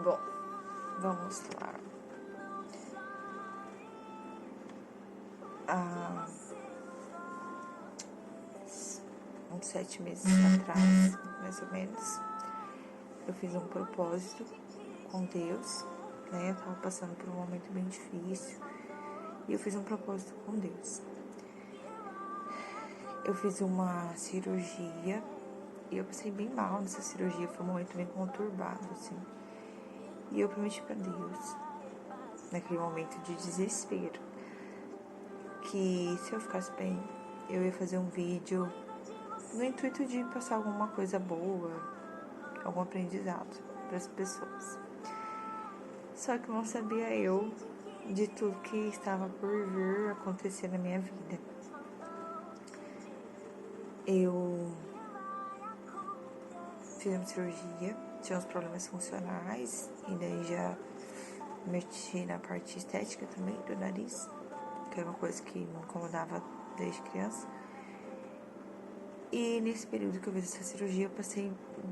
Bom, vamos lá. Há uns 7 meses atrás, mais ou menos, eu fiz um propósito com Deus, né? Eu tava passando por um momento bem difícil e eu fiz um propósito com Deus. Eu fiz uma cirurgia e eu passei bem mal nessa cirurgia, foi um momento bem conturbado, assim. E eu prometi pra Deus, naquele momento de desespero, que se eu ficasse bem, eu ia fazer um vídeo no intuito de passar alguma coisa boa, algum aprendizado para as pessoas. Só que não sabia eu de tudo que estava por vir acontecer na minha vida. Eu fiz uma cirurgia, tinha uns problemas funcionais e daí já mexi na parte estética também do nariz, que era uma coisa que me incomodava desde criança. E nesse período que eu fiz essa cirurgia, eu passei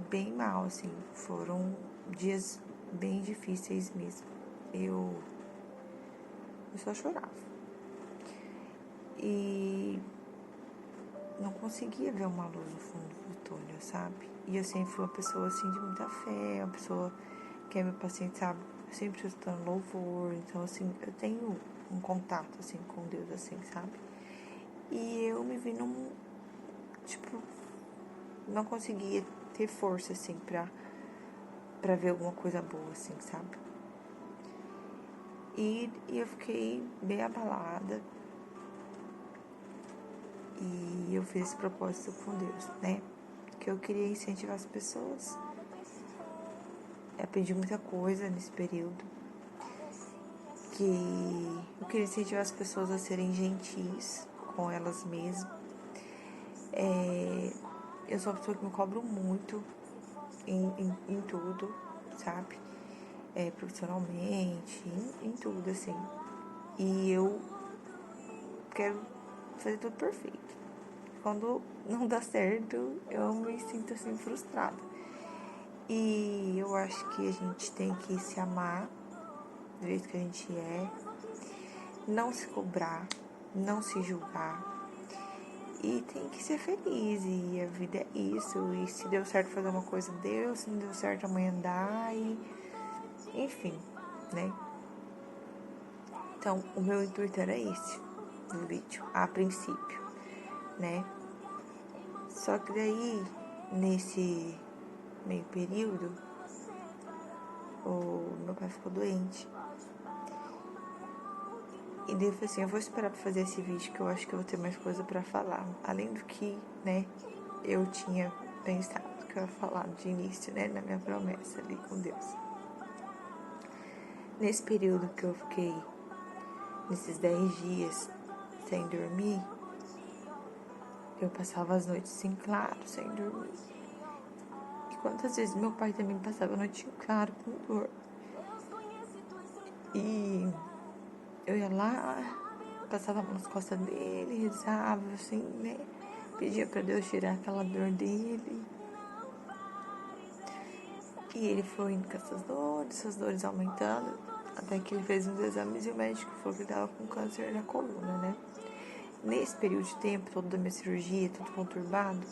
bem mal, assim. Foram dias bem difíceis mesmo. Eu só chorava. E não conseguia ver uma luz no fundo do túnel, sabe? E eu sempre fui uma pessoa, assim, de muita fé, uma pessoa que é meu paciente, sabe? Eu sempre escutando louvor. Então, assim, eu tenho um contato, assim, com Deus, assim, sabe? E eu me vi não conseguia ter força, assim, pra ver alguma coisa boa, assim, sabe? E eu fiquei bem abalada. E eu fiz esse propósito com Deus, né? Que eu queria incentivar as pessoas. Eu aprendi muita coisa nesse período. Que eu queria incentivar as pessoas a serem gentis com elas mesmas. Eu sou uma pessoa que me cobro muito em tudo, sabe? Profissionalmente, em tudo, assim. E eu quero fazer tudo perfeito. Quando não dá certo, eu me sinto assim frustrada. E eu acho que a gente tem que se amar do jeito que a gente é, não se cobrar, não se julgar. E tem que ser feliz, e a vida é isso. E se deu certo fazer uma coisa, deu. Se não deu certo, amanhã dá. E enfim, né? Então, o meu intuito era esse do vídeo, a princípio, né? Só que daí, nesse meio período, o meu pai ficou doente. E daí eu falei assim, eu vou esperar pra fazer esse vídeo, que eu acho que eu vou ter mais coisa pra falar. Além do que, né, eu tinha pensado que eu ia falar de início, né, na minha promessa ali com Deus. Nesse período que eu fiquei, nesses 10 dias sem dormir, eu passava as noites em claro, sem dormir. E quantas vezes meu pai também passava a noite em claro, com dor. E eu ia lá, passava a mão nas costas dele, rezava, assim, né? Pedia pra Deus tirar aquela dor dele. E ele foi indo com essas dores aumentando, até que ele fez uns exames e o médico falou que ele tava com câncer na coluna, né? Nesse período de tempo, todo da minha cirurgia, tudo conturbado,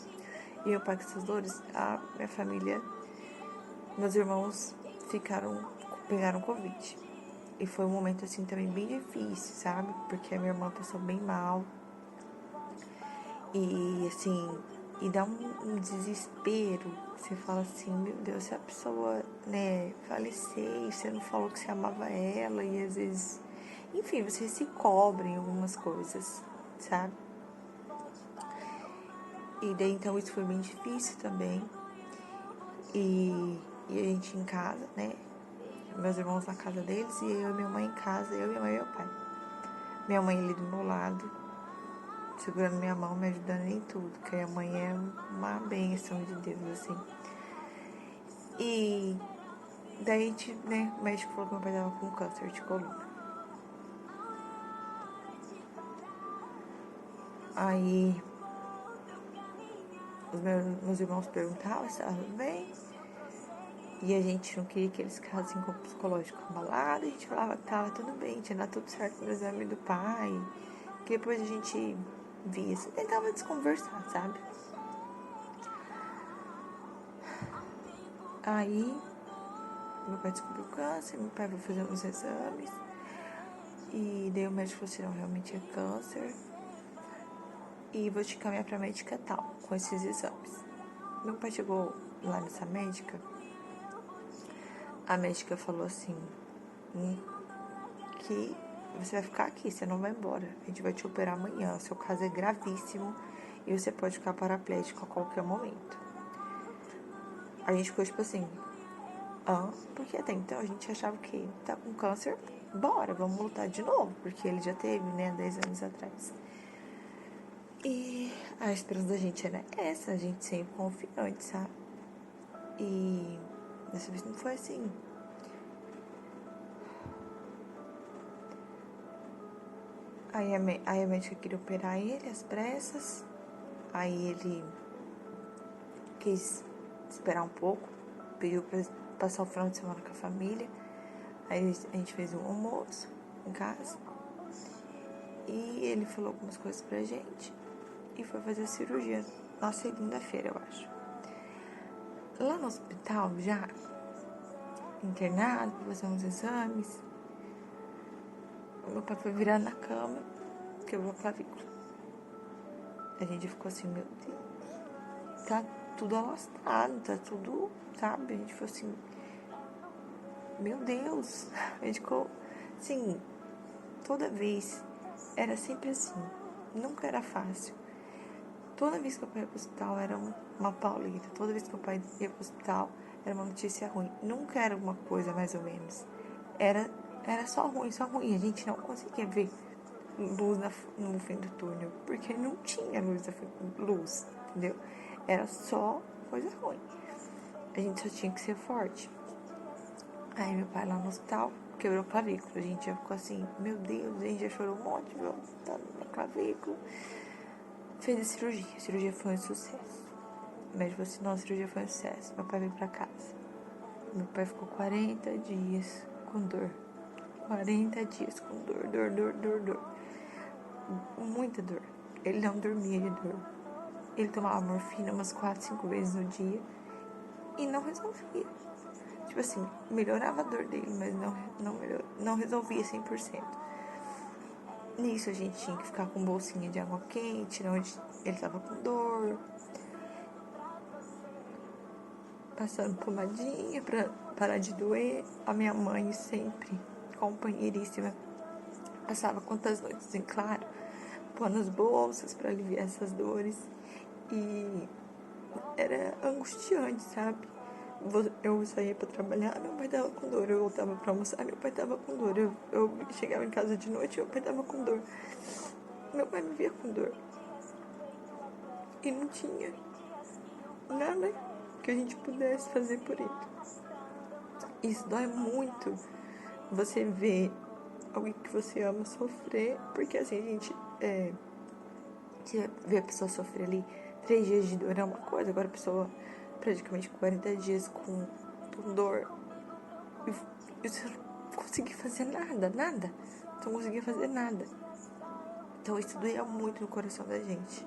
e meu pai com essas dores, a minha família, meus irmãos pegaram Covid. E foi um momento, assim, também bem difícil, sabe? Porque a minha irmã passou bem mal. E, assim, e dá um desespero. Você fala assim, meu Deus, se a pessoa, né, falecer e você não falou que você amava ela. E às vezes, enfim, você se cobra em algumas coisas, sabe? E daí, então, isso foi bem difícil também. E a gente em casa, né? Meus irmãos na casa deles e eu e minha mãe em casa, eu, minha mãe e meu pai. Minha mãe ali do meu lado, segurando minha mão, me ajudando em tudo, porque a mãe é uma bênção de Deus, assim. E daí, a gente, né, o médico falou que meu pai tava com câncer de coluna. Aí, os meus irmãos perguntavam se estava bem. E a gente não queria que eles ficassem com o psicológico abalado. A gente falava que tava tudo bem, tinha dado tudo certo no exame do pai. Que depois a gente via, assim, tentava desconversar, sabe? Aí, meu pai descobriu câncer, meu pai foi fazer uns exames. E daí o médico falou assim, não, realmente é câncer. E vou te encaminhar pra médica tal, com esses exames. Meu pai chegou lá nessa médica. A médica falou assim, que você vai ficar aqui, você não vai embora. A gente vai te operar amanhã, seu caso é gravíssimo e você pode ficar paraplégico a qualquer momento. A gente ficou tipo assim, porque até então a gente achava que tá com câncer, bora, vamos lutar de novo, porque ele já teve, né, 10 anos atrás. E a esperança da gente era essa, a gente sempre confiante, sabe? E dessa vez não foi assim. Aí a médica queria operar ele às pressas. Aí ele quis esperar um pouco, pediu pra passar o final de semana com a família. Aí a gente fez um almoço em casa. E ele falou algumas coisas pra gente. E foi fazer a cirurgia na segunda-feira, eu acho. Lá no hospital, já internado, pra fazer uns exames. Meu pai foi virar na cama, quebrou a clavícula. A gente ficou assim, meu Deus, tá tudo alastrado, tá tudo, sabe? A gente ficou assim, meu Deus. A gente ficou assim, toda vez era sempre assim, nunca era fácil. Toda vez que eu ia pro hospital era uma pauleira, toda vez que meu pai ia pro hospital era uma notícia ruim. Nunca era uma coisa mais ou menos. Era só ruim, só ruim. A gente não conseguia ver luz no fim do túnel, porque não tinha luz, entendeu? Era só coisa ruim. A gente só tinha que ser forte. Aí meu pai lá no hospital quebrou a clavícula. A gente já ficou assim, meu Deus, a gente já chorou um monte, viu? Tá na clavícula. Fez a cirurgia. A cirurgia foi um sucesso. O médico falou assim, não, a cirurgia foi um sucesso. Meu pai veio pra casa. Meu pai ficou 40 dias com dor. 40 dias com dor. Muita dor. Ele não dormia de dor. Ele tomava morfina umas 4, 5 vezes no dia e não resolvia. Tipo assim, melhorava a dor dele, mas não resolvia 100%. Nisso a gente tinha que ficar com bolsinha de água quente, onde ele tava com dor. Passando pomadinha pra parar de doer. A minha mãe sempre, companheiríssima, passava quantas noites em claro, pondo as bolsas pra aliviar essas dores. E era angustiante, sabe? Eu saía pra trabalhar, meu pai tava com dor. Eu voltava pra almoçar, meu pai tava com dor. Eu chegava em casa de noite, meu pai tava com dor. Meu pai me via com dor. E não tinha nada que a gente pudesse fazer por ele. Isso dói muito. Você vê alguém que você ama sofrer, porque assim, a gente vê a pessoa sofrer ali 3 dias de dor é uma coisa, agora a pessoa praticamente 40 dias com dor e você não conseguia fazer nada. Não conseguia fazer nada. Então isso doía muito no coração da gente.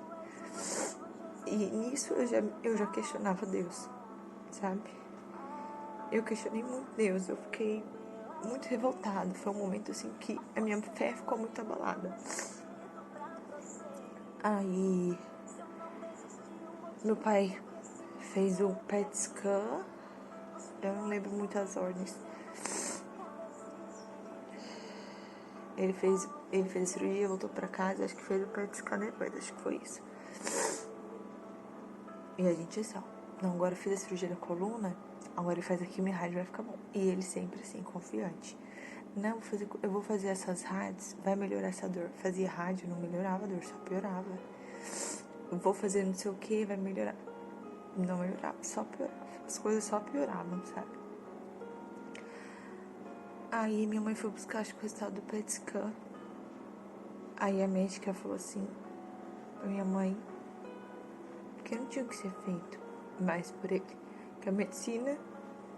E nisso eu já questionava Deus, sabe? Eu questionei muito Deus, eu fiquei muito revoltada. Foi um momento assim que a minha fé ficou muito abalada. Aí meu pai fez o PET scan, eu não lembro muito as ordens. Ele fez a cirurgia, voltou pra casa, acho que fez o PET scan depois, acho que foi isso. E a gente só, não, agora eu fiz a cirurgia da coluna, agora ele faz a quimio e rádio, vai ficar bom. E ele sempre assim, confiante. Não, eu vou fazer essas rádios, vai melhorar essa dor. Fazia rádio, não melhorava a dor, só piorava. Eu vou fazer não sei o que, vai melhorar. Não melhorava, só piorava. As coisas só pioravam, sabe? Aí minha mãe foi buscar, acho que o resultado do PET scan. Aí a médica falou assim pra minha mãe que não tinha o que ser feito mais por ele. Que a medicina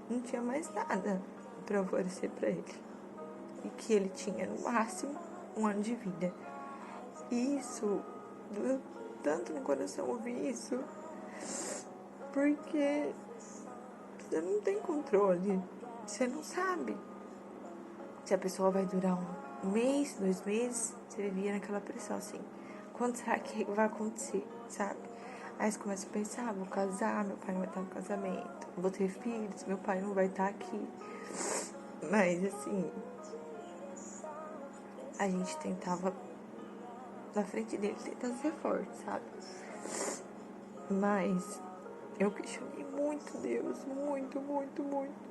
não tinha mais nada para oferecer para ele. E que ele tinha, no máximo, 1 ano de vida. E isso doeu tanto no coração ouvir isso, porque você não tem controle, você não sabe se a pessoa vai durar 1 mês, 2 meses. Você vivia naquela pressão assim, quando será que vai acontecer, sabe? Aí você começa a pensar, vou casar, meu pai não vai estar no casamento, vou ter filhos, meu pai não vai estar aqui. Mas assim, a gente tentava na frente dele, tentar ser forte, sabe? Mas eu questionei muito Deus, muito.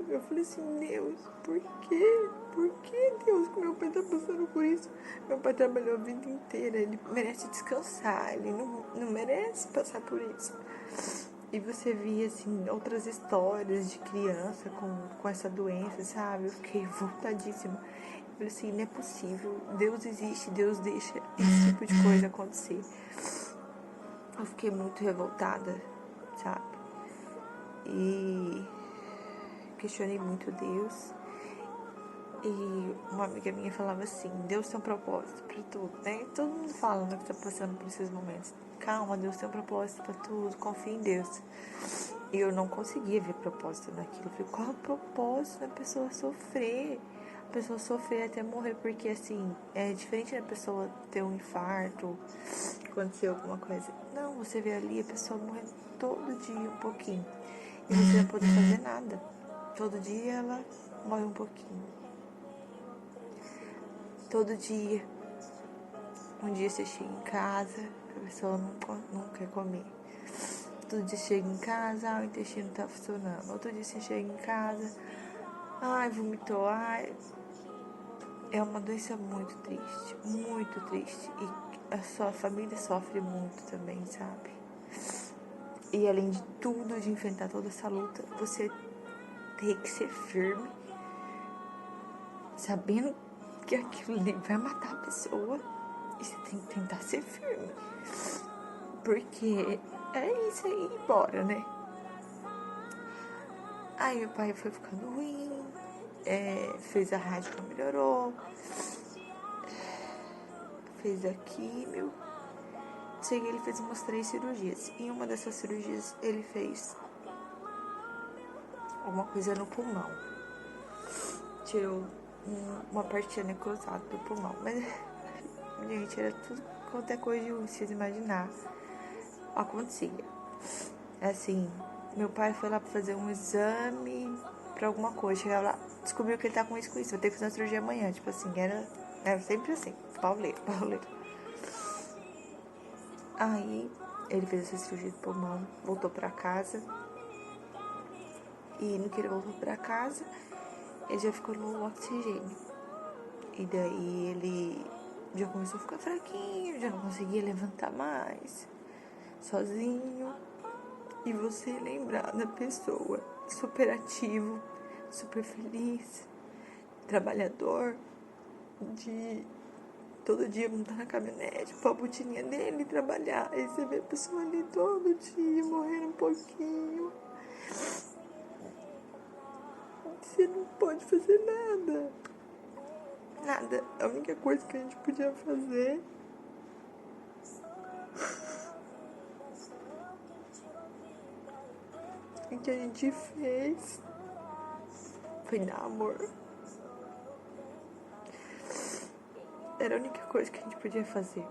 Eu falei assim, Deus, por quê? Por que, Deus, que meu pai tá passando por isso? Meu pai trabalhou a vida inteira, ele merece descansar, ele não merece passar por isso. E você via, assim, outras histórias de criança com essa doença, sabe? Eu fiquei revoltadíssima. Eu falei assim, não é possível, Deus existe, Deus deixa esse tipo de coisa acontecer. Eu fiquei muito revoltada, sabe? E questionei muito Deus. E uma amiga minha falava assim, Deus tem um propósito pra tudo, né? Todo mundo fala, né, que tá passando por esses momentos. Calma, Deus tem um propósito pra tudo, confia em Deus. E eu não conseguia ver propósito naquilo. Eu falei, qual é o propósito da pessoa sofrer? A pessoa sofrer até morrer, porque assim, é diferente da pessoa ter um infarto, acontecer alguma coisa. Não, você vê ali a pessoa morrendo todo dia um pouquinho. E você não pode fazer nada. Todo dia ela morre um pouquinho. Todo dia. Um dia você chega em casa, a pessoa não quer comer. Todo dia você chega em casa, o intestino tá funcionando. Outro dia você chega em casa, vomitou, É uma doença muito triste, muito triste. E a sua família sofre muito também, sabe? E além de tudo, de enfrentar toda essa luta, você tem que ser firme, sabendo que aquilo ali vai matar a pessoa. E você tem que tentar ser firme. Porque é isso aí, embora, né? Aí meu pai foi ficando ruim, fez a rádio que melhorou, fez a químio. Cheguei, ele fez umas 3 cirurgias. Em uma dessas cirurgias, ele fez alguma coisa no pulmão. Tirou uma partinha necrosada do pulmão. Mas, gente, era tudo quanto é coisa de ruim, vocês imaginar. Acontecia. Assim, meu pai foi lá pra fazer um exame pra alguma coisa. Chegava lá, descobriu que ele tá com isso, vou ter que fazer uma cirurgia amanhã. Tipo assim, era sempre assim, pauleiro. Aí, ele fez essa cirurgia de pulmão, voltou pra casa. E no que ele voltou pra casa, ele já ficou no oxigênio. E daí ele já começou a ficar fraquinho, já não conseguia levantar mais, sozinho. E você lembrar da pessoa super ativo, super feliz, trabalhador, de todo dia montar na caminhonete, pôr a botininha dele e trabalhar. Aí você vê a pessoa ali todo dia morrendo um pouquinho. Você não pode fazer nada. Nada. A única coisa que a gente podia fazer e que a gente fez foi dar amor. Era a única coisa que a gente podia fazer.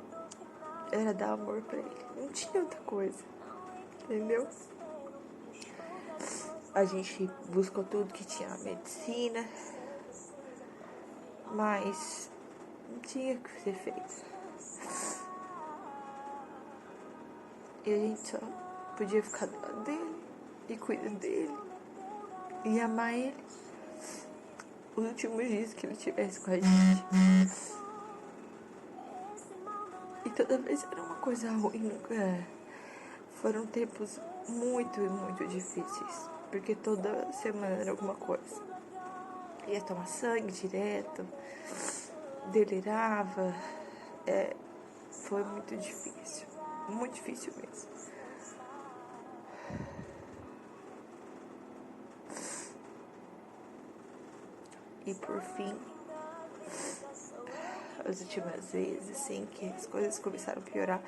Era dar amor pra ele. Não tinha outra coisa. Entendeu? A gente buscou tudo que tinha na medicina, mas não tinha o que ser feito. E a gente só podia ficar do lado dele e cuidar dele e amar ele os últimos dias que ele tivesse com a gente. E toda vez era uma coisa ruim, nunca. Foram tempos muito, muito difíceis, porque toda semana era alguma coisa. Ia tomar sangue direto, delirava. Foi muito difícil mesmo. E por fim, as últimas vezes, assim, que as coisas começaram a piorar.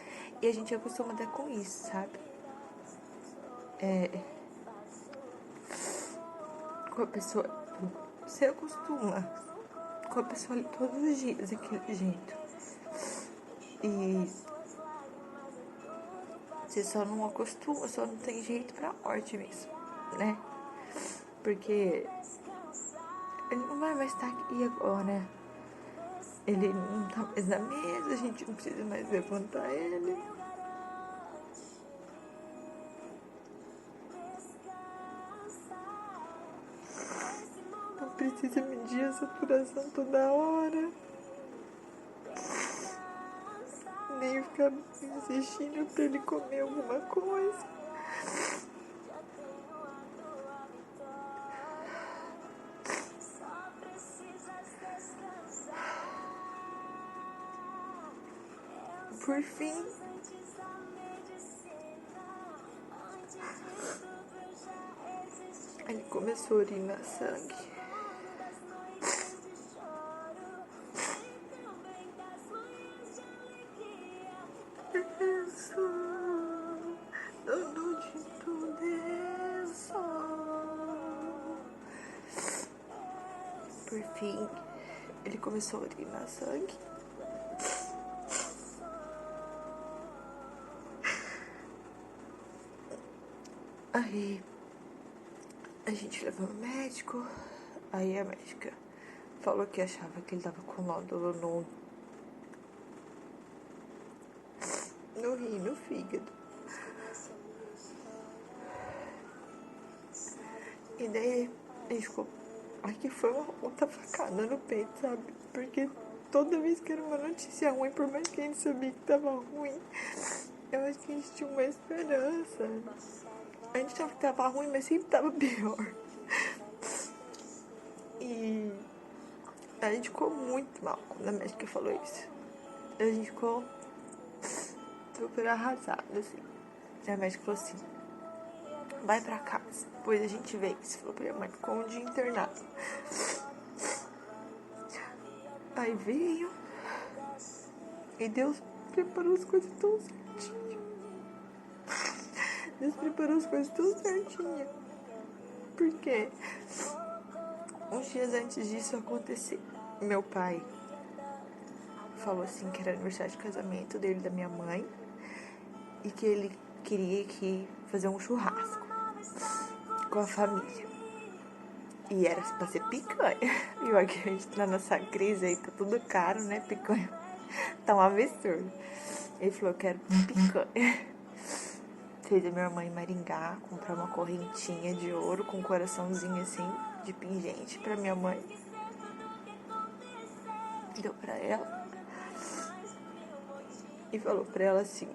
E a gente acostuma até com isso, sabe? Com a pessoa, você acostuma com a pessoa ali todos os dias, daquele jeito. E você só não acostuma, só não tem jeito pra morte mesmo, né? Porque ele não vai mais estar aqui agora. Ele não tá mais na mesa, a gente não precisa mais levantar ele. Não precisa medir a saturação toda hora. Nem ficar insistindo pra ele comer alguma coisa. Por fim, ele começou a urinar sangue. Dono de tudo eu sou. Por fim, ele começou a urinar sangue. Aí a gente levou no médico. Aí a médica falou que achava que ele tava com nódulo no rim, no fígado. E daí a gente ficou. Aqui foi uma outra facada no peito, sabe? Porque toda vez que era uma notícia ruim, por mais que a gente sabia que tava ruim, eu acho que a gente tinha uma esperança. A gente achava que tava ruim, mas sempre tava pior. E a gente ficou muito mal quando a médica falou isso. A gente ficou super arrasado, assim. E a médica falou assim: vai pra casa, depois a gente vê. Você falou pra minha mãe, ficou um dia internado. Aí veio. E Deus preparou as coisas tão certinho. Deus preparou as coisas tão certinho. Porque uns dias antes disso acontecer, meu pai falou assim que era aniversário de casamento dele e da minha mãe. E que ele queria fazer um churrasco com a família. E era pra ser picanha. E eu acredito na nossa crise aí, tá tudo caro, né? Picanha tá um absurdo. Ele falou: eu quero picanha. Fez a minha irmã em Maringá comprar uma correntinha de ouro com um coraçãozinho assim, de pingente pra minha mãe. Deu pra ela. E falou pra ela assim,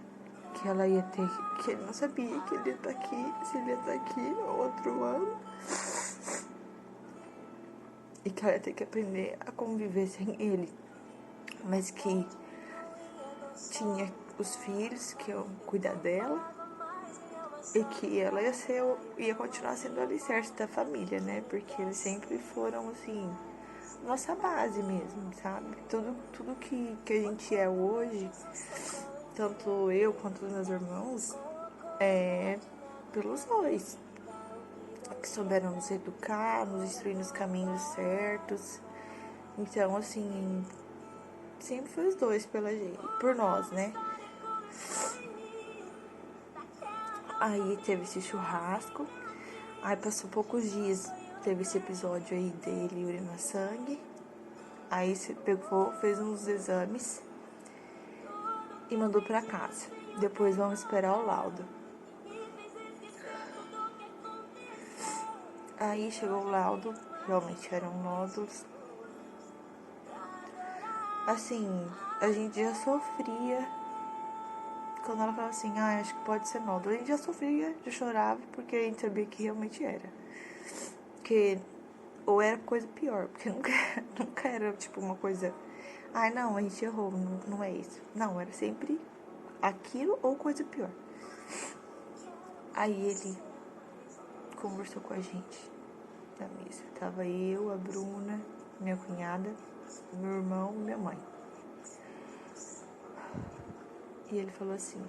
que ela ia ter, que ele não sabia que ele ia estar aqui, se ele ia estar aqui no outro ano. E que ela ia ter que aprender a conviver sem ele. Mas que tinha os filhos que iam cuidar dela. E que ela ia continuar sendo o alicerce da família, né? Porque eles sempre foram, assim, nossa base mesmo, sabe? Tudo que a gente é hoje, tanto eu quanto os meus irmãos, é pelos dois. Que souberam nos educar, nos instruir nos caminhos certos. Então, assim, sempre foi os dois pela gente, por nós, né? Aí teve esse churrasco. Aí passou poucos dias, teve esse episódio aí dele urinar sangue. Aí você pegou, fez uns exames e mandou pra casa. Depois vamos esperar o laudo. Aí chegou o laudo, realmente eram nódulos. Assim, a gente já sofria. Quando ela falava assim, acho que pode ser nódulo, a gente já sofria, já chorava, porque a gente sabia que realmente era. Porque, ou era coisa pior, porque nunca era tipo uma coisa, não, a gente errou, não é isso. Não, era sempre aquilo ou coisa pior. Aí ele conversou com a gente na mesa. Tava eu, a Bruna minha cunhada, meu irmão e minha mãe. E ele falou assim: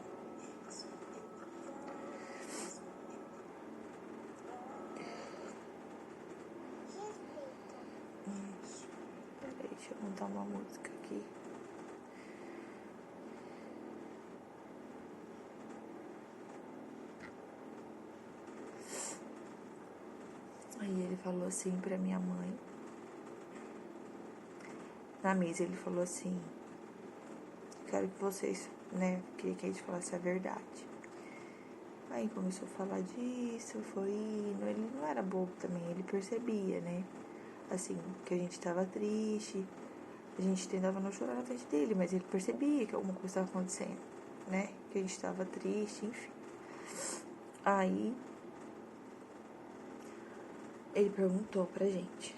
peraí, deixa eu montar uma música aqui. Aí ele falou assim pra minha mãe, na mesa ele falou assim: quero que vocês, né, queria que a gente falasse a verdade. Aí começou a falar disso, foi indo, ele não era bobo também, ele percebia, né, assim, que a gente tava triste, a gente tentava não chorar na frente dele, mas ele percebia que alguma coisa estava acontecendo, né, que a gente tava triste, enfim. Aí ele perguntou pra gente,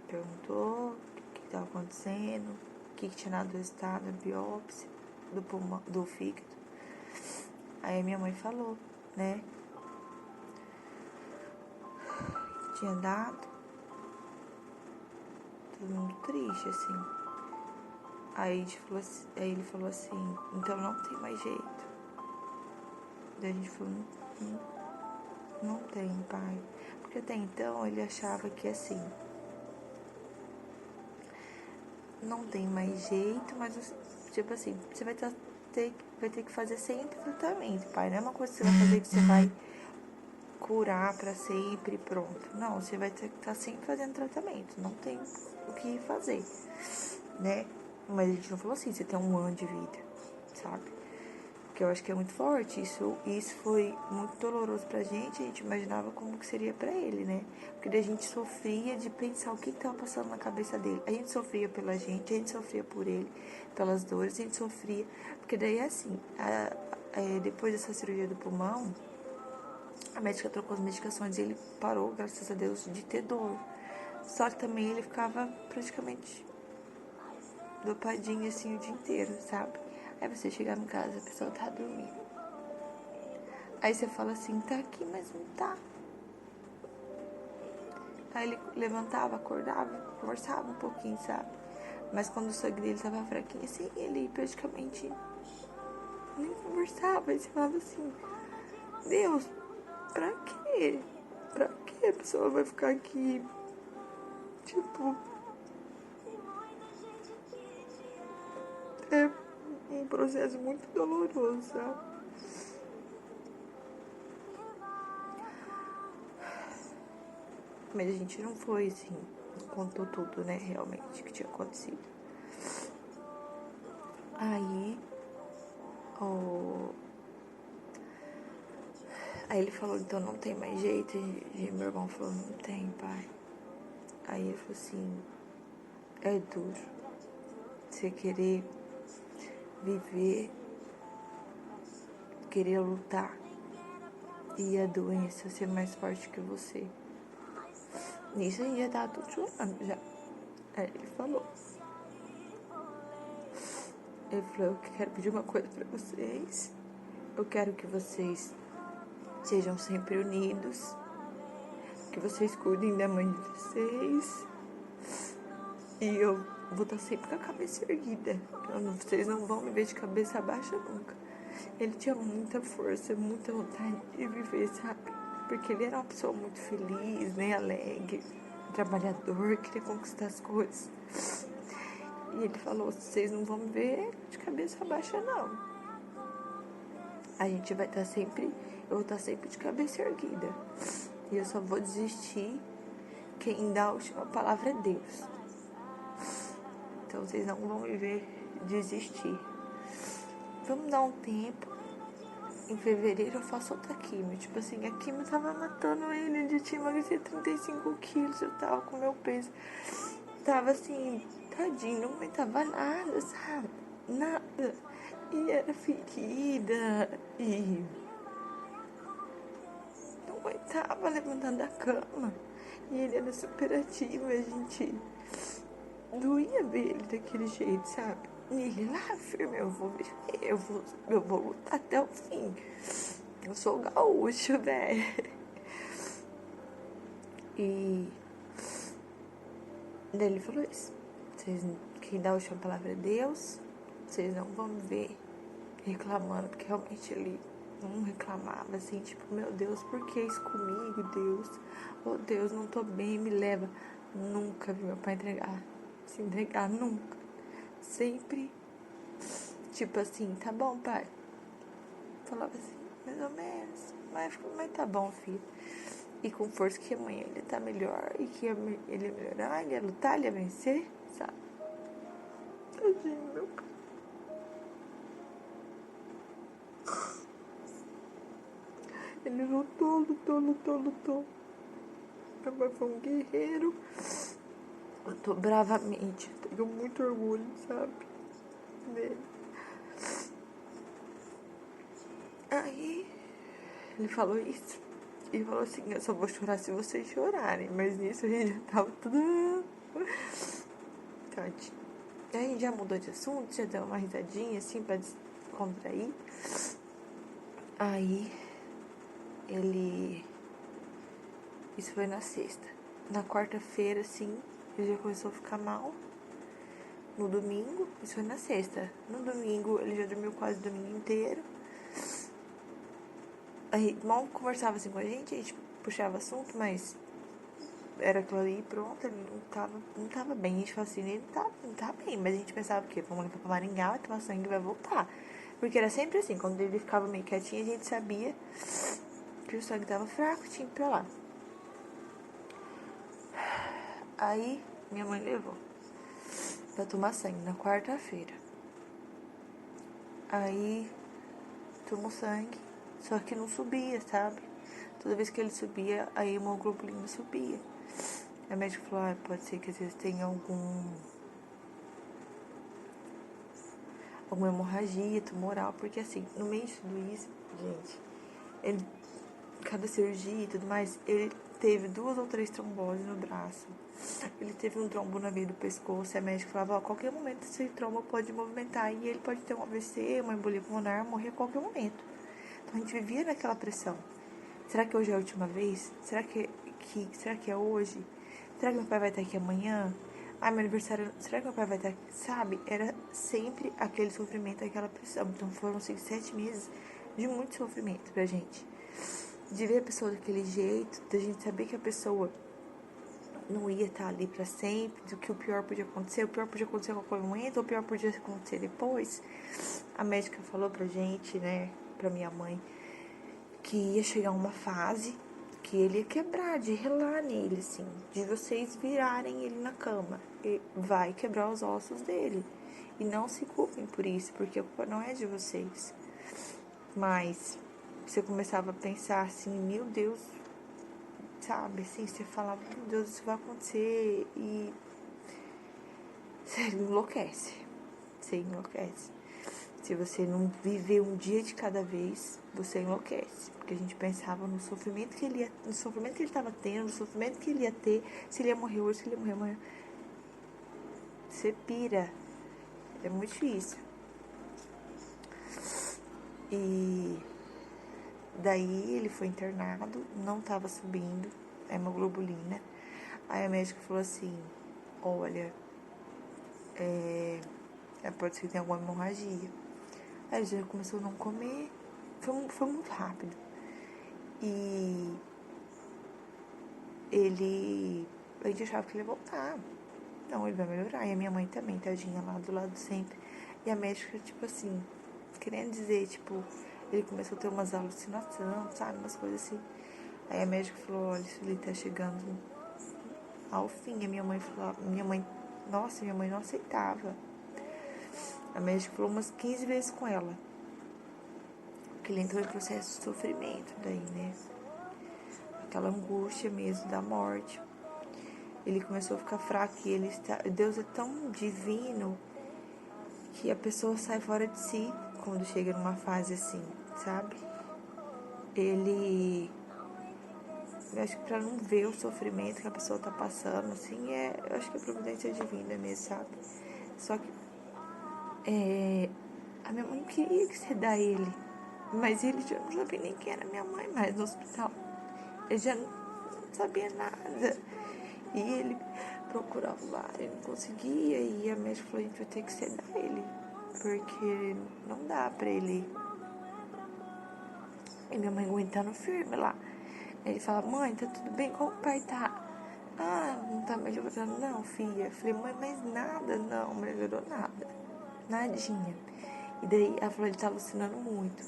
perguntou o que estava acontecendo, o que tinha dado o resultado da biópsia do pulmão, do fígado. Aí minha mãe falou, né, que tinha dado, todo mundo triste, assim. Aí ele falou assim, então não tem mais jeito. Daí a gente falou, não tem, pai. Porque até então ele achava que assim, não tem mais jeito, mas tipo assim, você vai ter que fazer sempre tratamento, pai. Não é uma coisa que você vai fazer que você vai curar pra sempre, pronto. Não, você vai ter que estar sempre fazendo tratamento. Não tem o que fazer, né? Mas a gente não falou assim, você tem 1 ano de vida, sabe? Que eu acho que é muito forte. Isso foi muito doloroso pra gente. A gente imaginava como que seria pra ele, né? Porque daí a gente sofria de pensar o que tava passando na cabeça dele. A gente sofria pela gente, a gente sofria por ele, pelas dores, a gente sofria. Porque daí é assim, depois dessa cirurgia do pulmão, a médica trocou as medicações e ele parou, graças a Deus, de ter dor. Só que também ele ficava praticamente dopadinho assim o dia inteiro, sabe? Aí você chegava em casa, a pessoa tá dormindo. Aí você fala assim, tá aqui, mas não tá. Aí ele levantava, acordava, conversava um pouquinho, sabe? Mas quando o sangue dele tava fraquinho, assim, ele praticamente nem conversava. Aí você falava assim, Deus, pra quê? Pra que a pessoa vai ficar aqui? Tipo, é um processo muito doloroso, sabe? Mas a gente não foi, assim, contou tudo, né, realmente, que tinha acontecido. Aí, aí ele falou, então não tem mais jeito. E meu irmão falou, não tem, pai. Aí ele falou assim, é duro você querer viver, querer lutar e a doença ser mais forte que você. Nisso a gente já tava tudo chorando já. Aí ele falou, eu quero pedir uma coisa pra vocês. Eu quero que vocês sejam sempre unidos, que vocês cuidem da mãe de vocês. E eu vou estar sempre com a cabeça erguida. Vocês não vão me ver de cabeça baixa nunca. Ele tinha muita força, muita vontade de viver, sabe? Porque ele era uma pessoa muito feliz, né? Alegre, trabalhador, queria conquistar as coisas. E ele falou, vocês não vão me ver de cabeça baixa, não. A gente vai estar sempre, eu vou estar sempre de cabeça erguida. E eu só vou desistir, quem dá a última palavra é Deus. Então vocês não vão me ver desistir. Vamos dar um tempo. Em fevereiro eu faço outra quimio. Tipo assim, a quimio tava matando ele. Ele tinha emagrecido 35 quilos. Eu tava com meu peso. Tava assim, tadinho, não aguentava nada, sabe? Nada. E era ferida. E não aguentava levantar da cama. E ele era super ativo. A gente doía ver ele daquele jeito, sabe? E ele lá, firme, eu vou viver, eu vou lutar até o fim. Eu sou gaúcho, velho. E Daí ele falou isso. Quem dá a última palavra é Deus. Vocês não vão me ver reclamando, porque realmente ele não reclamava assim, tipo, meu Deus, por que isso comigo, Deus? Oh Deus, não tô bem, me leva. Nunca vi meu pai se entregar, nunca. Sempre, tipo assim, tá bom, pai. Falava assim, mais ou menos, mas tá bom, filho. E com força que amanhã ele tá melhor e que ele ia melhorar, ele ia lutar, ele ia vencer, sabe? Tadinho, meu pai. Ele lutou. Meu pai foi um guerreiro. Lutou bravamente. Tenho muito orgulho, sabe? Dele. Aí, ele falou isso. E falou assim, eu só vou chorar se vocês chorarem. Mas nisso a gente já tava tudo... Tadinho. Aí a gente já mudou de assunto, já deu uma risadinha assim pra descontrair. Aí, ele... Isso foi na sexta. Na quarta-feira, assim, ele já começou a ficar mal. No domingo, isso foi na sexta. No domingo, ele já dormiu quase o domingo inteiro. Aí, mal conversava assim com a gente puxava assunto, mas era aquilo ali, pronto, ele não tava bem. A gente falou assim, ele não tá bem, mas a gente pensava que vamos levar pra Maringá, vai tomar sangue e vai voltar. Porque era sempre assim, quando ele ficava meio quietinho, a gente sabia que o sangue tava fraco, tinha que ir pra lá. Aí, minha mãe levou pra tomar sangue na quarta-feira. Aí, tomou sangue, só que não subia, sabe? Toda vez que ele subia, a hemoglobina subia. A médica falou, pode ser que às vezes tenha alguma hemorragia tumoral, porque assim, no meio de tudo isso, gente, ele, cada cirurgia e tudo mais, ele teve 2 ou 3 tromboses no braço. Ele teve um trombo na veia do pescoço, e a médica falava, qualquer momento esse trombo pode movimentar e ele pode ter um AVC, uma embolia pulmonar, morrer a qualquer momento. Então a gente vivia naquela pressão. Será que hoje é a última vez? Será que é hoje? Será que meu pai vai estar aqui amanhã? Meu aniversário, será que meu pai vai estar aqui? Sabe? Era sempre aquele sofrimento, aquela pressão. Então foram 7 meses de muito sofrimento pra gente. De ver a pessoa daquele jeito, da gente saber que a pessoa não ia estar ali pra sempre, do que o pior podia acontecer. O pior podia acontecer a qualquer momento, ou o pior podia acontecer depois. A médica falou pra gente, né, pra minha mãe, que ia chegar uma fase que ele ia quebrar, de relar nele, assim, de vocês virarem ele na cama. E vai quebrar os ossos dele. E não se culpem por isso, porque a culpa não é de vocês. Mas você começava a pensar assim, meu Deus, sabe, assim, você falava, meu Deus, isso vai acontecer e você enlouquece. Você enlouquece. Se você não viver um dia de cada vez, você enlouquece. Porque a gente pensava no sofrimento que ele estava tendo, no sofrimento que ele ia ter, se ele ia morrer hoje, se ele ia morrer amanhã. Você pira. É muito difícil. E daí ele foi internado, não estava subindo a hemoglobina. Aí a médica falou assim, olha, pode ser que tenha alguma hemorragia. Aí ele já começou a não comer. Foi muito rápido. E a gente achava que ele ia voltar. Não, ele vai melhorar. E a minha mãe também, tadinha, lá do lado sempre. E a médica, tipo assim, querendo dizer, tipo, ele começou a ter umas alucinações, sabe? Umas coisas assim. Aí a médica falou, olha, isso ali tá chegando ao fim. E minha mãe não aceitava. A médica falou umas 15 vezes com ela. Porque ele entrou em processo de sofrimento daí, né? Aquela angústia mesmo da morte. Ele começou a ficar fraco e Deus é tão divino que a pessoa sai fora de si quando chega numa fase assim, sabe? Eu acho que pra não ver o sofrimento que a pessoa tá passando, assim, eu acho que é providência divina mesmo, sabe? Só que a minha mãe queria que você dá ele, mas ele já não sabia nem quem era minha mãe mais no hospital. Ele já, sabia nada. E ele procurava lá, ele não conseguia, e a médica falou, a gente vai ter que sedar ele, porque não dá pra ele. E minha mãe aguentando firme lá. Ele fala, mãe, tá tudo bem? Como o pai tá? Ah, não tá melhorando não, filha. Eu falei, mãe, mas nada, não melhorou nada. Nadinha. E daí ela falou, ele tá alucinando muito.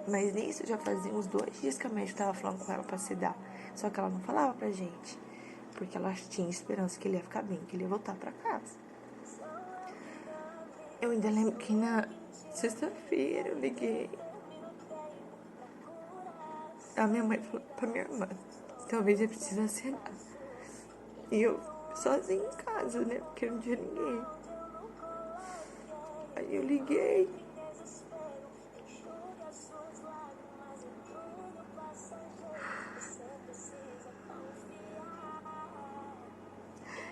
Mas nisso já fazia uns 2 dias que a médica tava falando com ela pra sedar. Só que ela não falava pra gente. Porque ela tinha esperança que ele ia ficar bem, que ele ia voltar pra casa. Eu ainda lembro que na sexta-feira eu liguei. A minha mãe falou pra minha irmã, talvez eu precise sedar. E eu sozinha em casa, né? Porque não tinha ninguém. Aí eu liguei.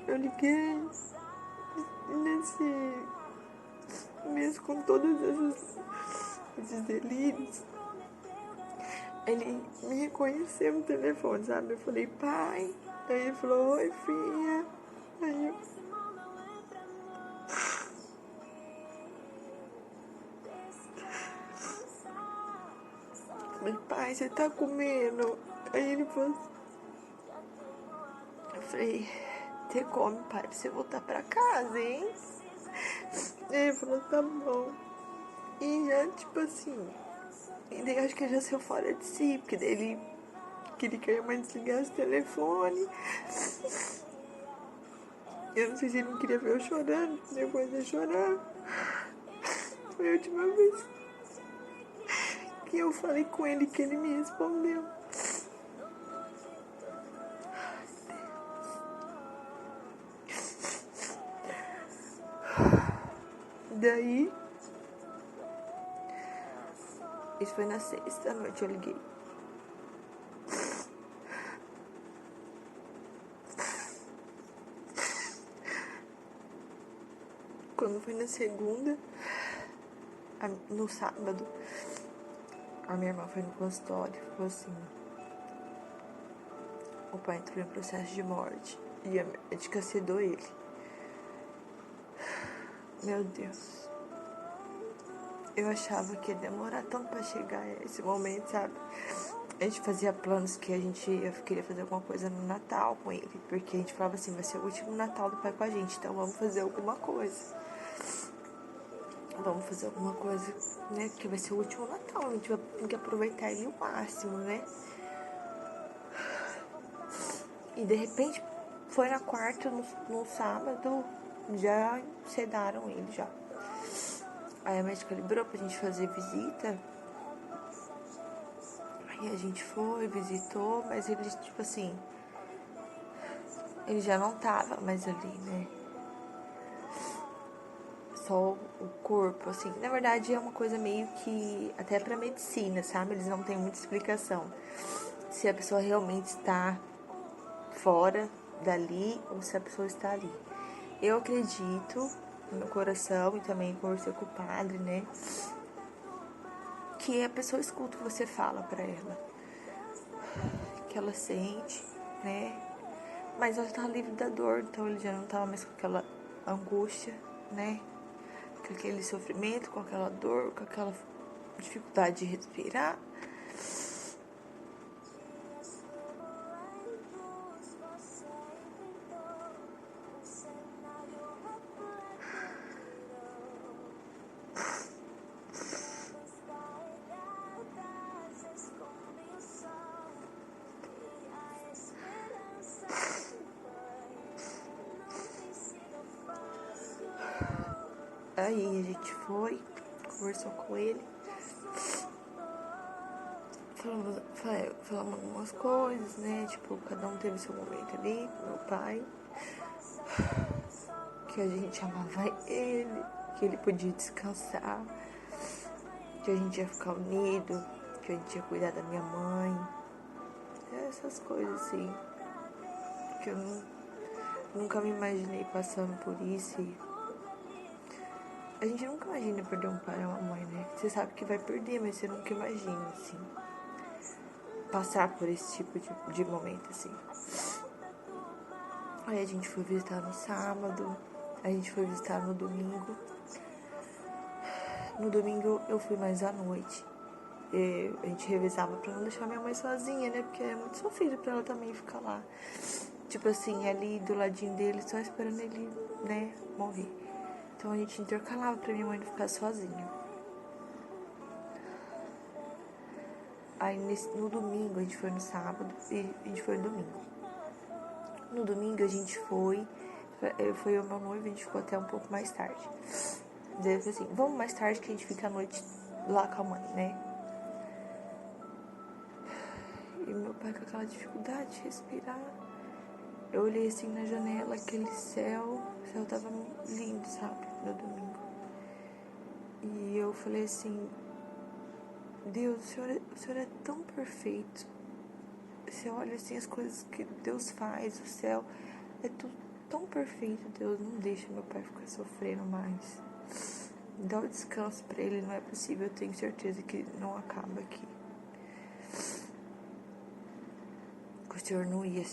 Eu liguei nesse... Mesmo com todos esses delírios, ele me reconheceu no telefone, sabe? Eu falei, pai. Aí ele falou, oi, filha. Aí eu... falei, pai, você tá comendo? Aí ele falou assim... Eu falei, você come, pai, pra você voltar pra casa, hein? Aí ele falou, tá bom. E já, tipo assim... E daí eu acho que ele já saiu fora de si, porque daí ele queria que a minha mãe desligasse o telefone. Eu não sei se ele não queria ver eu chorando, depois de chorar. Foi a última vez que eu falei com ele que ele me respondeu. Daí, isso foi na sexta-noite, eu liguei. Quando foi na segunda, no sábado, a minha irmã foi no consultório e falou assim, o pai entrou em processo de morte e a médica sedou ele. Meu Deus. Eu achava que ia demorar tanto pra chegar a esse momento, sabe? A gente fazia planos que eu queria fazer alguma coisa no Natal com ele, porque a gente falava assim, vai ser o último Natal do pai com a gente, então vamos fazer alguma coisa. Vamos fazer alguma coisa, né? Porque vai ser o último Natal, a gente vai ter que aproveitar ele o máximo, né? E de repente, foi na quarta, no sábado, já sedaram ele já. Aí a médica liberou pra gente fazer visita. Aí a gente foi, visitou, mas ele, tipo assim, ele já não tava mais ali, né? Só o corpo, assim. Na verdade, é uma coisa meio que até pra medicina, sabe? Eles não têm muita explicação. Se a pessoa realmente está fora dali ou se a pessoa está ali. Eu acredito no meu coração e também conversei com o padre, né? Que a pessoa escuta o que você fala pra ela. Que ela sente, né? Mas ela tá livre da dor, então ele já não tava mais com aquela angústia, né? Com aquele sofrimento, com aquela dor, com aquela dificuldade de respirar. Aí a gente foi, conversou com ele, falamos algumas coisas, né? Tipo, cada um teve seu momento ali, meu pai, que a gente amava ele, que ele podia descansar, que a gente ia ficar unido, que a gente ia cuidar da minha mãe. Essas coisas assim, que eu nunca me imaginei passando por isso. E a gente nunca imagina perder um pai ou uma mãe, né? Você sabe que vai perder, mas você nunca imagina, assim. passar por esse tipo de momento, assim. Aí a gente foi visitar no sábado, a gente foi visitar no domingo. No domingo eu fui mais à noite. A gente revezava pra não deixar minha mãe sozinha, né? Porque é muito sofrido pra ela também ficar lá. Tipo assim, ali do ladinho dele, só esperando ele, né, morrer. Então a gente intercalava pra minha mãe não ficar sozinha. Aí no domingo, a gente foi no sábado e a gente foi no domingo. No domingo a gente foi o meu noivo, a gente ficou até um pouco mais tarde. Daí eu falei assim, vamos mais tarde que a gente fica à noite lá com a mãe, né? E meu pai com aquela dificuldade de respirar. Eu olhei assim na janela, aquele céu, o céu tava lindo, sabe, no domingo. E eu falei assim, Deus, o Senhor é tão perfeito. Você olha assim as coisas que Deus faz, o céu, é tudo tão perfeito. Deus, não deixa meu pai ficar sofrendo mais. Dá o descanso pra ele, não é possível, eu tenho certeza que não acaba aqui. Que o Senhor não ia,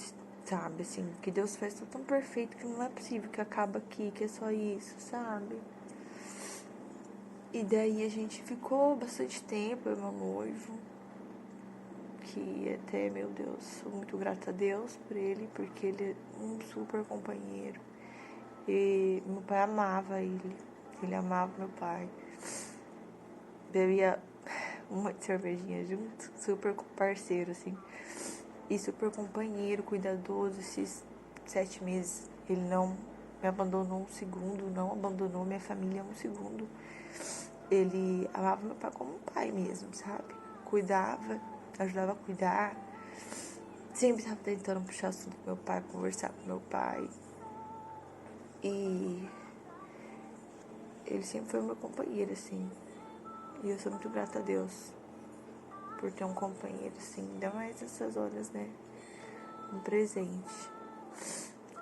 sabe, assim, que Deus faz tudo tão perfeito que não é possível que acaba aqui, que é só isso, sabe? E daí a gente ficou bastante tempo, eu e meu noivo, que até, meu Deus, sou muito grata a Deus por ele, porque ele é um super companheiro. E meu pai amava ele amava meu pai. Bebia uma cervejinha junto, super parceiro, assim. E super companheiro, cuidadoso. Esses 7 meses, ele não me abandonou um segundo, não abandonou minha família um segundo. Ele amava meu pai como um pai mesmo, sabe? Cuidava, ajudava a cuidar. Sempre estava tentando puxar assunto com meu pai, conversar com meu pai. E ele sempre foi meu companheiro, assim. E eu sou muito grata a Deus por ter um companheiro, assim. Ainda mais nessas horas, né? Um presente.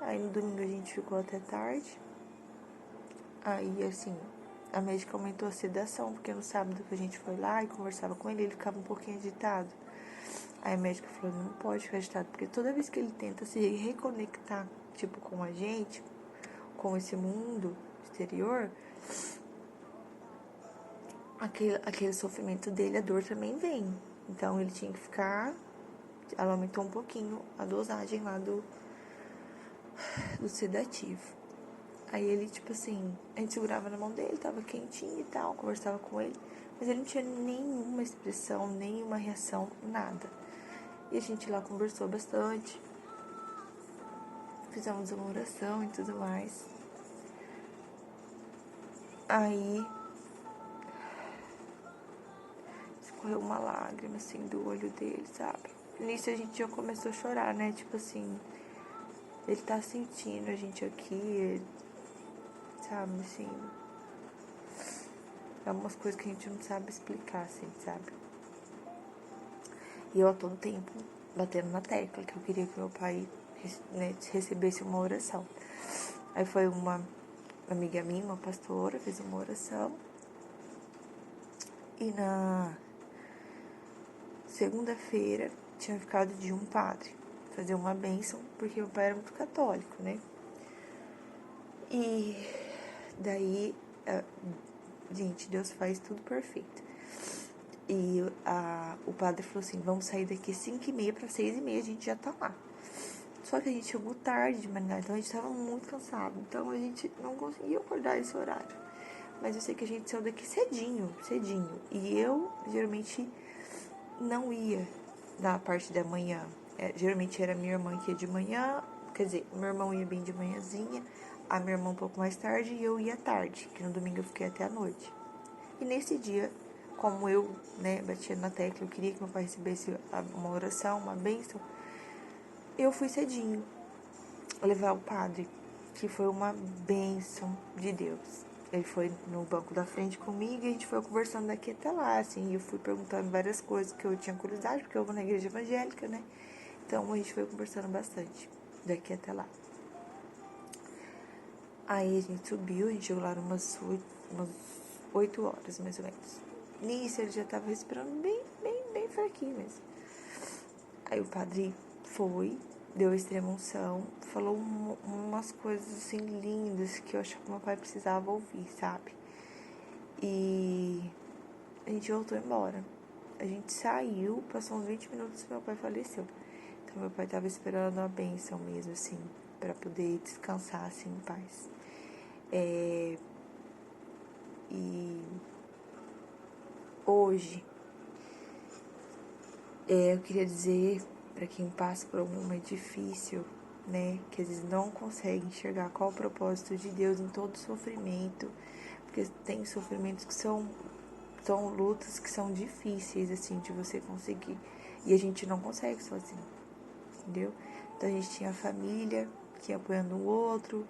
Aí no domingo a gente ficou até tarde. Aí, assim, a médica aumentou a sedação, porque no sábado que a gente foi lá e conversava com ele, ele ficava um pouquinho agitado. Aí a médica falou, não pode ficar agitado, porque toda vez que ele tenta se reconectar, tipo, com a gente, com esse mundo exterior, aquele sofrimento dele, a dor também vem. Então ele tinha que ficar, ela aumentou um pouquinho a dosagem lá do sedativo. Aí ele, tipo assim, a gente segurava na mão dele, tava quentinho e tal, conversava com ele, mas ele não tinha nenhuma expressão, nenhuma reação, nada. E a gente lá conversou bastante, fizemos uma oração e tudo mais. Aí escorreu uma lágrima, assim, do olho dele, sabe? Nisso a gente já começou a chorar, né? Tipo assim, ele tá sentindo a gente aqui, sabe, assim. É umas coisas que a gente não sabe explicar, assim, sabe? E eu a todo tempo batendo na tecla que eu queria que meu pai, né, recebesse uma oração. Aí foi uma amiga minha, uma pastora, fez uma oração. E na segunda-feira tinha ficado de um padre fazer uma bênção, porque meu pai era muito católico, né? E daí, gente, Deus faz tudo perfeito. E o padre falou assim, vamos sair daqui 5h30 para 6h30, a gente já tá lá. Só que a gente chegou tarde de manhã, então a gente tava muito cansado. Então a gente não conseguia acordar esse horário. Mas eu sei que a gente saiu daqui cedinho. E eu, geralmente, não ia na parte da manhã. Geralmente era minha irmã que ia de manhã. Quer dizer, meu irmão ia bem de manhãzinha, a minha irmã um pouco mais tarde e eu ia tarde, que no domingo eu fiquei até a noite. E nesse dia, como eu, né, batia na tecla, eu queria que meu pai recebesse uma oração, uma bênção, eu fui cedinho levar o padre, que foi uma bênção de Deus. Ele foi no banco da frente comigo e a gente foi conversando daqui até lá, assim, e eu fui perguntando várias coisas que eu tinha curiosidade, porque eu vou na igreja evangélica, né? Então a gente foi conversando bastante daqui até lá. Aí a gente subiu, a gente chegou lá umas 8 horas, mais ou menos. Nisso ele já tava respirando bem fraquinho mesmo. Aí o padre foi, deu a extrema unção, falou umas coisas assim lindas que eu acho que meu pai precisava ouvir, sabe? E a gente voltou embora. A gente saiu, passou uns 20 minutos e meu pai faleceu. Então meu pai tava esperando a bênção mesmo, assim, pra poder descansar assim em paz. E hoje eu queria dizer para quem passa por algum momento difícil, né, que às vezes não consegue enxergar qual o propósito de Deus em todo sofrimento, porque tem sofrimentos que são lutas que são difíceis, assim, de você conseguir, e a gente não consegue sozinho, entendeu? Então a gente tinha a família que ia apoiando o outro,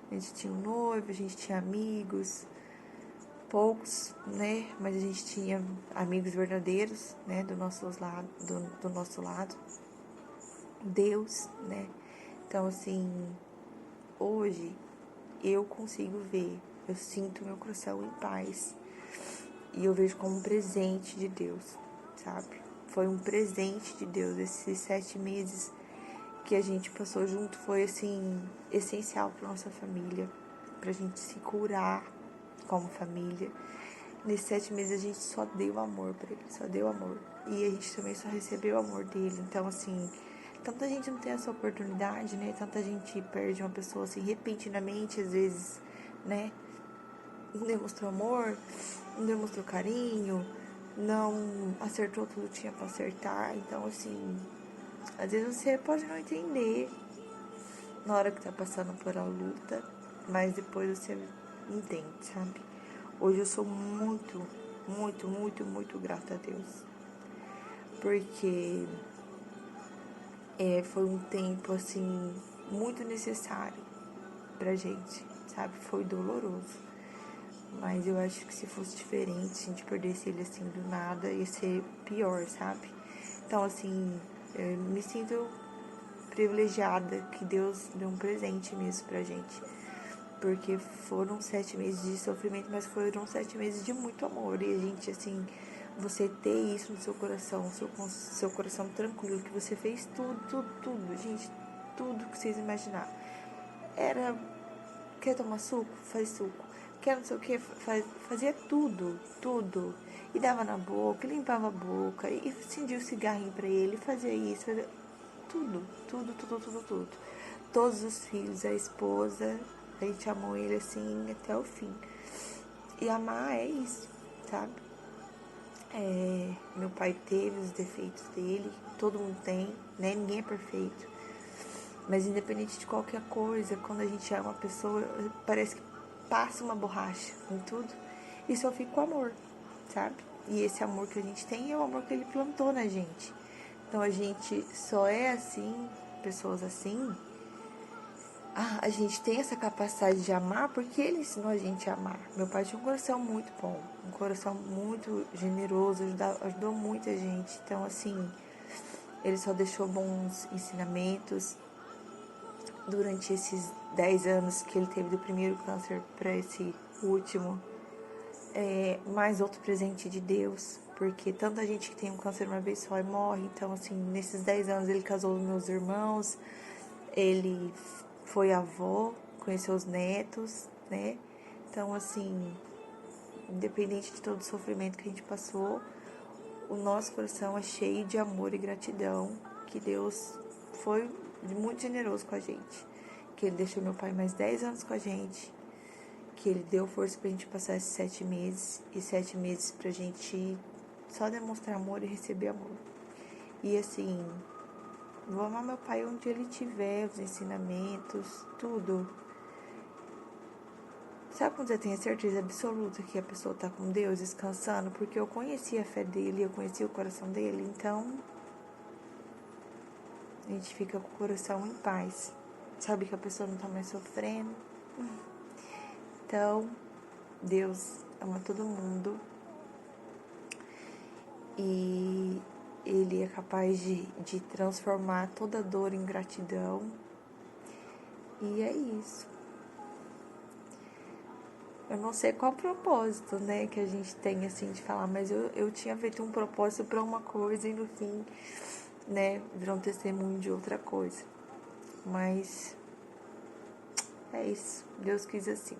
a gente tinha um noivo, a gente tinha amigos, poucos, né, mas a gente tinha amigos verdadeiros, né, do nosso lado, Deus, né. Então, assim, hoje eu consigo ver, eu sinto meu coração em paz e eu vejo como um presente de Deus, sabe? Foi um presente de Deus. Esses 7 meses que a gente passou junto foi, assim, essencial para nossa família, pra gente se curar como família. Nesses 7 meses a gente só deu amor pra ele, só deu amor. E a gente também só recebeu o amor dele. Então, assim, tanta gente não tem essa oportunidade, né? Tanta gente perde uma pessoa, assim, repentinamente, às vezes, né? Não demonstrou amor, não demonstrou carinho, não acertou tudo que tinha pra acertar. Então, assim, às vezes você pode não entender na hora que tá passando por a luta, mas depois você entende, sabe? Hoje eu sou muito, muito, muito, muito grata a Deus. Porque foi um tempo, assim, muito necessário pra gente, sabe? Foi doloroso. Mas eu acho que se fosse diferente, se a gente perdesse ele assim do nada, ia ser pior, sabe? Então, assim, eu me sinto privilegiada que Deus deu um presente mesmo pra gente. Porque foram 7 meses de sofrimento, mas foram 7 meses de muito amor. E a gente, assim, você ter isso no seu coração, seu coração tranquilo, que você fez tudo, gente, tudo que vocês imaginar. Era, quer tomar suco? Faz suco. Quer não sei o que? Fazia tudo. E dava na boca, limpava a boca, e acendia o cigarrinho pra ele, fazia isso, fazia tudo. Todos os filhos, a esposa, a gente amou ele assim até o fim. E amar é isso, sabe? Meu pai teve os defeitos dele, todo mundo tem, né? Ninguém é perfeito. Mas independente de qualquer coisa, quando a gente ama uma pessoa, parece que passa uma borracha em tudo. E só fica o amor, sabe? E esse amor que a gente tem é o amor que ele plantou na gente. Então a gente só é assim, pessoas assim. A gente tem essa capacidade de amar porque ele ensinou a gente a amar. Meu pai tinha um coração muito bom, um coração muito generoso, ajudou muita gente. Então, assim, ele só deixou bons ensinamentos durante esses 10 anos que ele teve do primeiro câncer para esse último. Mais outro presente de Deus, porque tanta gente que tem um câncer uma vez só e morre. Então, assim, nesses 10 anos ele casou os meus irmãos, ele foi avó, conheceu os netos, né? Então, assim, independente de todo o sofrimento que a gente passou, o nosso coração é cheio de amor e gratidão, que Deus foi muito generoso com a gente, que ele deixou meu pai mais 10 anos com a gente, que ele deu força pra gente passar esses 7 meses, e 7 meses pra gente só demonstrar amor e receber amor. E assim, vou amar meu pai onde ele estiver, os ensinamentos, tudo. Sabe quando você tem a certeza absoluta que a pessoa tá com Deus, descansando? Porque eu conheci a fé dele, eu conheci o coração dele, então a gente fica com o coração em paz. Sabe que a pessoa não tá mais sofrendo. Então, Deus ama todo mundo. E ele é capaz de transformar toda dor em gratidão. E é isso. Eu não sei qual o propósito, né, que a gente tem, assim, de falar, mas eu tinha feito um propósito para uma coisa e no fim né, virar um testemunho de outra coisa. Mas é isso, Deus quis assim.